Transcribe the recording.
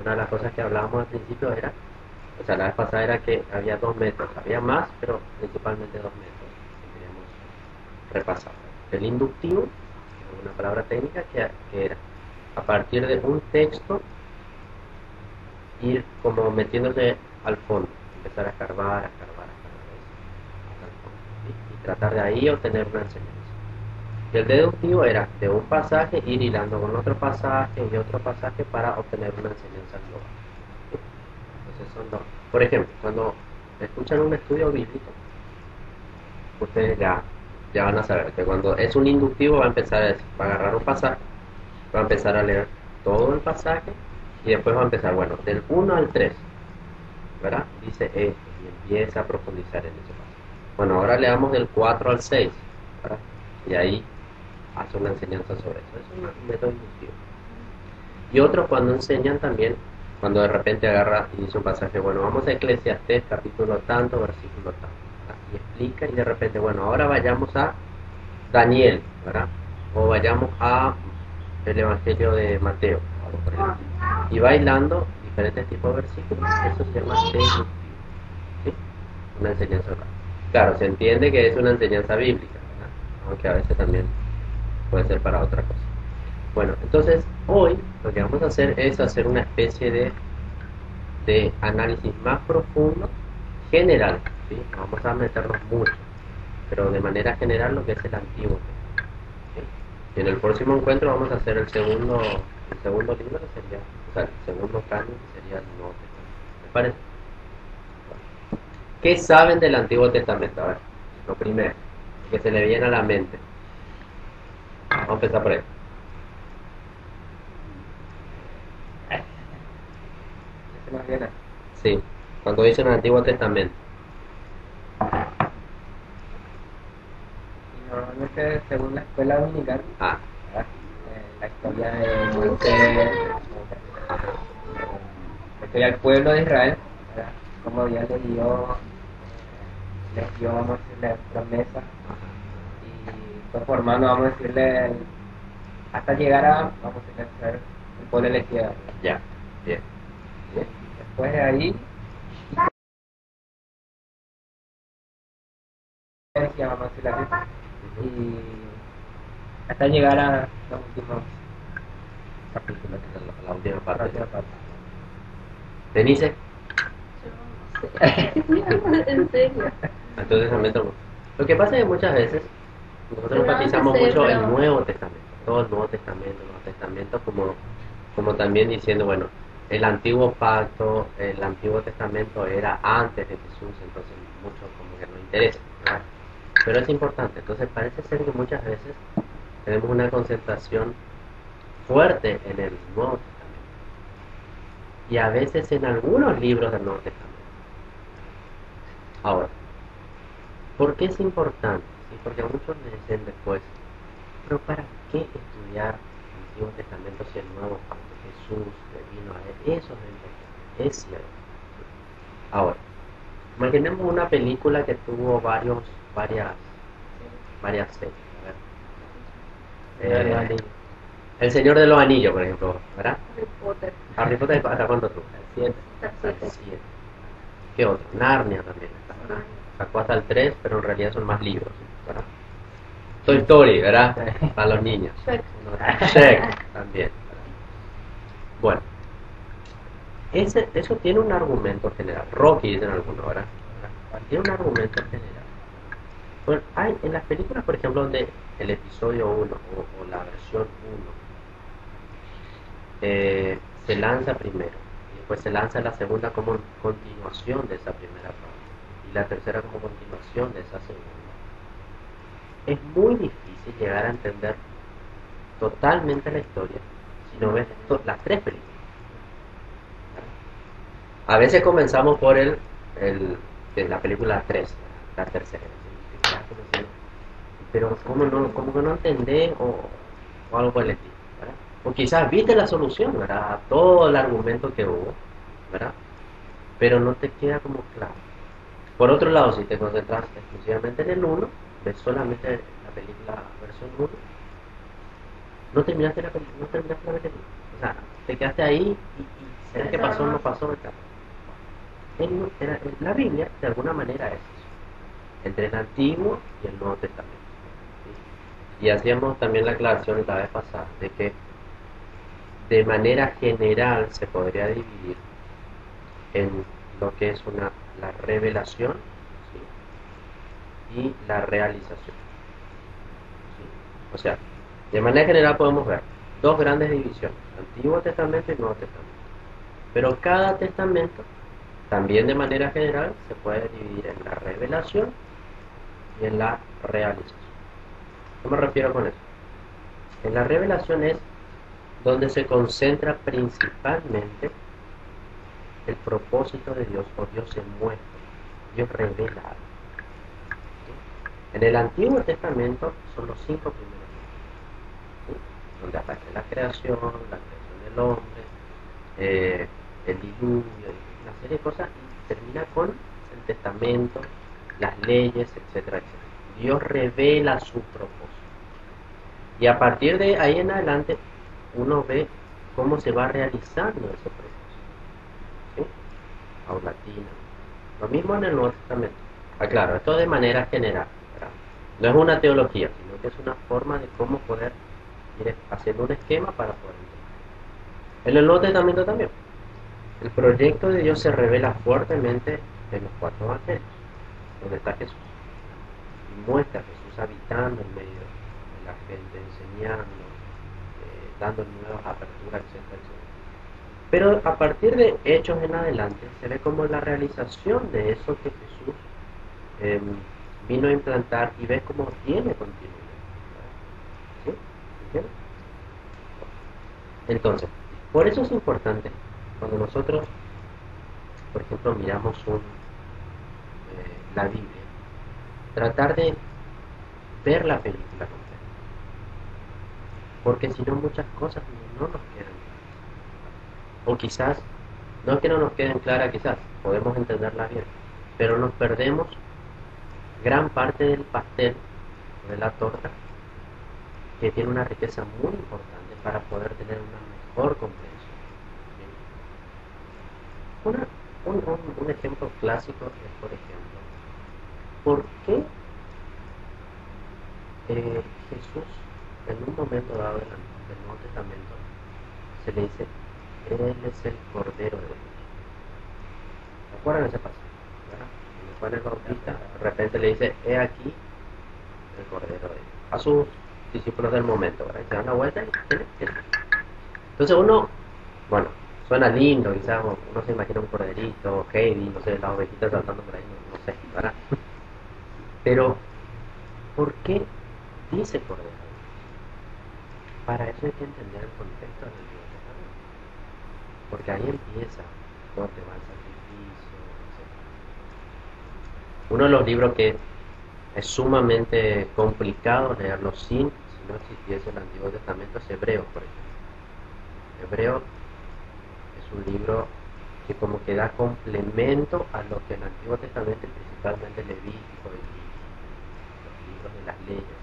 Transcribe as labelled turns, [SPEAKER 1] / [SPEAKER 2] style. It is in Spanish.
[SPEAKER 1] Una de las cosas que hablábamos al principio era, o sea, la vez pasada era que había dos métodos, había más, pero principalmente dos métodos que queríamos repasar. El inductivo, una palabra técnica que era a partir de un texto ir como metiéndose al fondo, empezar a escarbar, hasta el fondo, ¿sí? Y tratar de ahí obtener una enseñanza. Y el deductivo era de un pasaje ir hilando con otro pasaje y otro pasaje para obtener una enseñanza global. ¿Sí? Entonces son dos. Por ejemplo, cuando escuchan un estudio bíblico, ustedes ya van a saber que cuando es un inductivo va a empezar a decir, va a agarrar un pasaje, va a empezar a leer todo el pasaje y después va a empezar, bueno, del 1 al 3, ¿verdad? Dice esto y empieza a profundizar en ese pasaje. Bueno, ahora le damos del 4 al 6, ¿verdad? Y ahí hace una enseñanza sobre eso. Es un método inductivo. Y otros cuando enseñan también, cuando de repente agarra y dice un pasaje, bueno, vamos a Eclesiastés, capítulo tanto, versículo tanto, ¿verdad? Y explica y de repente, bueno, ahora vayamos a Daniel, ¿verdad? O vayamos a el Evangelio de Mateo, por ejemplo. Y bailando diferentes tipos de versículos, eso se llama deductivo, ¿sí? Una enseñanza oral. Claro, se entiende que es una enseñanza bíblica, ¿verdad? Aunque a veces también puede ser para otra cosa. Bueno, entonces hoy lo que vamos a hacer es hacer una especie de análisis más profundo, general, ¿sí? No vamos a meternos mucho, pero de manera general lo que es el Antiguo Testamento, ¿sí? Y en el próximo encuentro vamos a hacer el segundo libro, que sería, o sea, el segundo canon, que sería el Nuevo Testamento. ¿Les parece? Bueno. ¿Qué saben del Antiguo Testamento? A ver, lo primero, que se le viene a la mente. Vamos a empezar por ahí.
[SPEAKER 2] Más bien,
[SPEAKER 1] Sí, cuando dicen el Antiguo Testamento.
[SPEAKER 2] y normalmente según la escuela dominical,
[SPEAKER 1] Ah,
[SPEAKER 2] ¿verdad? La historia de Moisés, la historia del pueblo de Israel, ¿verdad? Como Dios les dio, vamos a decirle, promesa y fue formando, vamos a decirle, hasta llegar a, vamos a decirle, ser el pueblo elegido, ¿verdad?
[SPEAKER 1] ya, bien.
[SPEAKER 2] Después de ahí, vamos a decirle así, y hasta llegar a los últimos capítulos,
[SPEAKER 1] La última
[SPEAKER 2] la
[SPEAKER 1] parte.
[SPEAKER 2] última parte.
[SPEAKER 1] Denise,
[SPEAKER 3] En serio.
[SPEAKER 1] entonces también tomo. Lo que pasa es que muchas veces nosotros
[SPEAKER 3] Pero
[SPEAKER 1] enfatizamos
[SPEAKER 3] no sé,
[SPEAKER 1] mucho el
[SPEAKER 3] pero-
[SPEAKER 1] Nuevo Testamento, todo el Nuevo Testamento como también diciendo, bueno, el antiguo pacto, el Antiguo Testamento era antes de Jesús, entonces mucho como que no interesa, ¿verdad? Pero es importante, entonces parece ser que muchas veces tenemos una concentración fuerte en el Nuevo Testamento y a veces en algunos libros del Nuevo Testamento. Ahora, ¿por qué es importante? ¿Sí? Porque a muchos me dicen después, pero ¿para qué estudiar el Antiguo Testamento si el Nuevo cuando Jesús le vino a él? Eso es lo importante, es cierto. Ahora, imaginemos una película que tuvo varias series. A ver. El Señor de los Anillos, por ejemplo, ¿verdad?
[SPEAKER 3] Harry Potter.
[SPEAKER 1] Harry Potter, ¿hasta cuánto tuvo?
[SPEAKER 2] Siete.
[SPEAKER 3] Hasta
[SPEAKER 1] Hasta el
[SPEAKER 3] siete.
[SPEAKER 1] 7. ¿Qué otro? Narnia también está, ¿verdad? Sacó hasta el 3, pero en realidad son más libros, ¿verdad? Toy Story, ¿verdad? Para los niños.
[SPEAKER 3] Shrek.
[SPEAKER 1] Shrek también, ¿verdad? Bueno, eso tiene un argumento general. Rocky dicen algunos, ¿verdad? Tiene un argumento general. Bueno, hay en las películas, por ejemplo, donde el episodio 1 o la versión 1 se lanza primero y después se lanza la segunda como continuación de esa primera parte y la tercera como continuación de esa segunda. Es muy difícil llegar a entender totalmente la historia si no ves las tres películas. A veces comenzamos por la película 3, la tercera, pero como que no entendés o algo por el estilo, ¿verdad? O quizás viste la solución, ¿verdad? A todo el argumento que hubo, ¿verdad? Pero no te queda como claro. Por otro lado, si te concentras exclusivamente en el uno, ves solamente la película versión uno, no terminaste la película. O sea, te quedaste ahí y ¿Será que pasó o no pasó? La Biblia, de alguna manera, es eso, entre el Antiguo y el Nuevo Testamento. ¿Sí? Y hacíamos también la aclaración la vez pasada de que de manera general se podría dividir en lo que es la revelación, ¿sí? Y la realización. ¿Sí? O sea, de manera general podemos ver dos grandes divisiones, Antiguo Testamento y Nuevo Testamento. Pero cada testamento, también de manera general, se puede dividir en la revelación y en la realización. ¿Qué me refiero con eso? En la revelación es donde se concentra principalmente el propósito de Dios, o Dios se muestra, Dios revela algo. ¿Sí? En el Antiguo Testamento son los 5 primeros libros, ¿sí? Donde aparece la creación del hombre, el diluvio, una serie de cosas, y termina con el testamento, las leyes, etcétera, etcétera. Dios revela su propósito. Y a partir de ahí en adelante, uno ve cómo se va realizando ese propósito, ¿sí? Paulatina. Lo mismo en el Nuevo Testamento. Claro, esto de manera general, ¿verdad? No es una teología, sino que es una forma de cómo poder ir haciendo un esquema para poder entender. En el Nuevo Testamento también. El proyecto de Dios se revela fuertemente en los 4 evangelios, donde está Jesús. Y muestra a Jesús habitando en medio de la gente, enseñando, dando nuevas aperturas, etcétera, etcétera. Pero a partir de Hechos en adelante, se ve como la realización de eso que Jesús vino a implantar, y ve cómo tiene continuidad. ¿Sí? ¿Entiendes? Entonces, por eso es importante cuando nosotros, por ejemplo, miramos la Biblia, tratar de ver la película completa, porque si no muchas cosas no nos quedan claras, o quizás no es que no nos queden claras, quizás podemos entenderla bien, pero nos perdemos gran parte del pastel o de la torta, que tiene una riqueza muy importante para poder tener una mejor comprensión. Un ejemplo clásico es, por ejemplo, ¿por qué Jesús en un momento dado del Nuevo Testamento se le dice, Él es el Cordero de Dios? ¿Se acuerdan de ese pasaje? Cuando Juan el Bautista de repente le dice, he aquí el Cordero de Dios a sus discípulos del momento, ¿verdad? Y se dan la vuelta y ¿quién es? Entonces uno, bueno, suena lindo, quizás uno se imagina un corderito, Heidi, no sé, la ovejita saltando por ahí, no sé, ¿verdad? Pero, ¿por qué dice Cordero? Para eso hay que entender el contexto del Antiguo Testamento, porque ahí empieza todo el tema del sacrificio, etc. Uno de los libros que es sumamente complicado leerlo si no existiese el Antiguo Testamento es Hebreos, por ejemplo. Hebreo es un libro que como que da complemento a lo que el Antiguo Testamento, principalmente Levítico y los libros de las leyes,